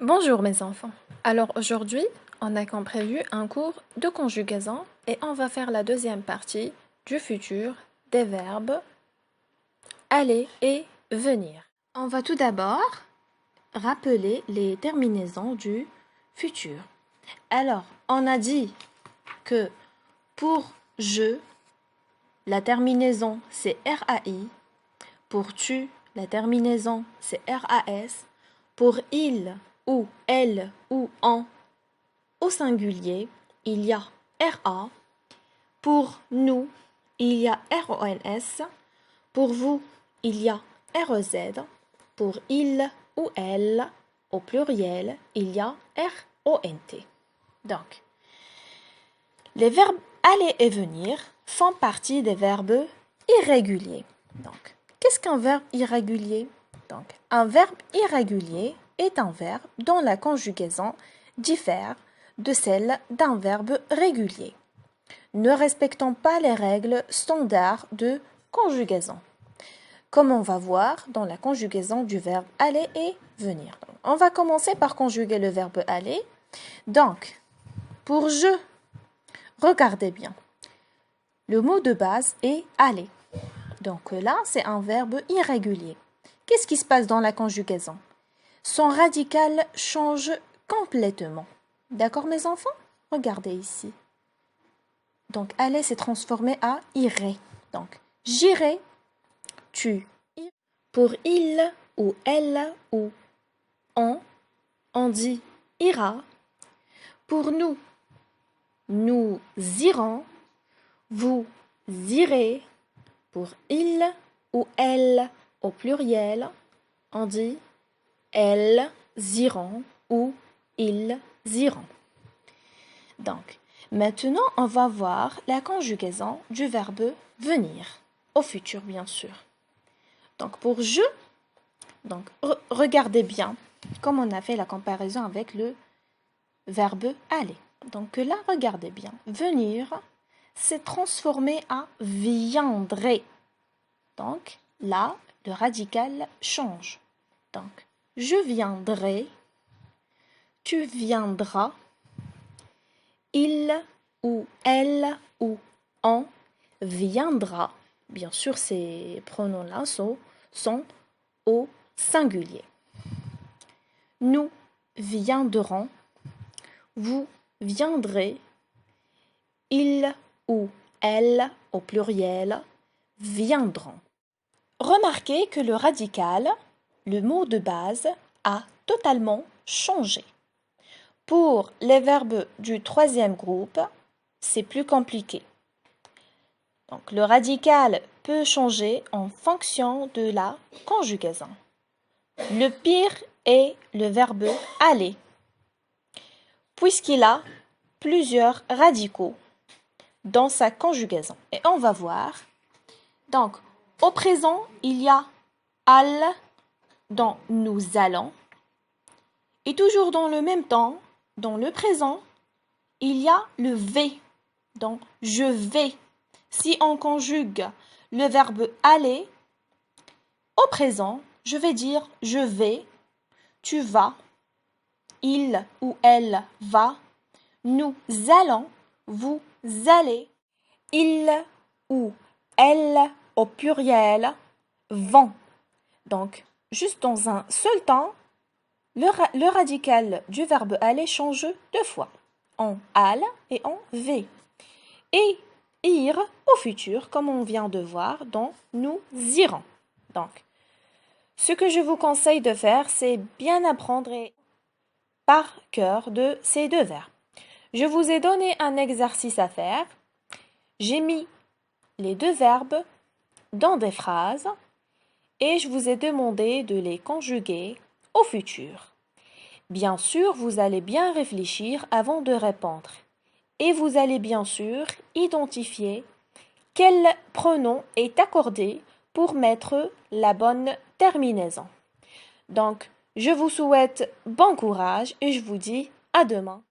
Bonjour mes enfants. Alors aujourd'hui, on a comme prévu un cours de conjugaison et on va faire la deuxième partie du futur des verbes aller et venir. On va tout d'abord rappeler les terminaisons du futur. Alors, on a dit que pour je, la terminaison c'est RAI, pour tu, la terminaison c'est RAS, pour il ou elle ou on au singulier, il y a RA. Pour nous, il y a RONS. Pour vous, il y a REZ. Pour il ou elle, au pluriel, il y a RONT. Donc, les verbes aller et venir font partie des verbes irréguliers. Donc, qu'est-ce qu'un verbe irrégulier? Donc, un verbe irrégulier est un verbe dont la conjugaison diffère de celle d'un verbe régulier, ne respectant pas les règles standards de conjugaison, comme on va voir dans la conjugaison du verbe aller et venir. Donc, on va commencer par conjuguer le verbe aller. Donc, pour je, regardez bien. Le mot de base est aller. Donc là, c'est un verbe irrégulier. Qu'est-ce qui se passe dans la conjugaison? Son radical change complètement. D'accord, mes enfants? Regardez ici. Donc, aller s'est transformé à irai. Donc, j'irai, tu iras. Pour il ou elle ou on dit ira. Pour nous, nous irons, vous irez. Pour il ou elle au pluriel, on dit elles iront ou ils iront. Donc, maintenant, on va voir la conjugaison du verbe venir, au futur bien sûr. Donc, pour je, donc, regardez bien comme on a fait la comparaison avec le verbe aller. Donc là, regardez bien. Venir s'est transformé à viendrait. Donc là, le radical change. Donc, je viendrai, tu viendras, il ou elle ou on viendra. Bien sûr, ces pronoms-là sont au singulier. Nous viendrons, vous viendrez, il ou elle au pluriel viendront. Remarquez que le radical, le mot de base, a totalement changé. Pour les verbes du troisième groupe, c'est plus compliqué. Donc, le radical peut changer en fonction de la conjugaison. Le pire est le verbe aller, puisqu'il a plusieurs radicaux dans sa conjugaison. Et on va voir. Donc, au présent, il y a al dans nous allons. Et toujours dans le même temps, dans le présent, il y a le v dans je vais. Si on conjugue le verbe aller, au présent, je vais dire je vais, tu vas, il ou elle va, nous allons, vous allez, il ou elle au pluriel vont. Donc, juste dans un seul temps, le radical du verbe aller change deux fois, en al et en v. Et ir au futur, comme on vient de voir dans nous irons. Donc, ce que je vous conseille de faire, c'est bien apprendre par cœur de ces deux verbes. Je vous ai donné un exercice à faire. J'ai mis les deux verbes dans des phrases et je vous ai demandé de les conjuguer au futur. Bien sûr, vous allez bien réfléchir avant de répondre et vous allez bien sûr identifier quel pronom est accordé pour mettre la bonne terminaison. Donc, je vous souhaite bon courage et je vous dis à demain.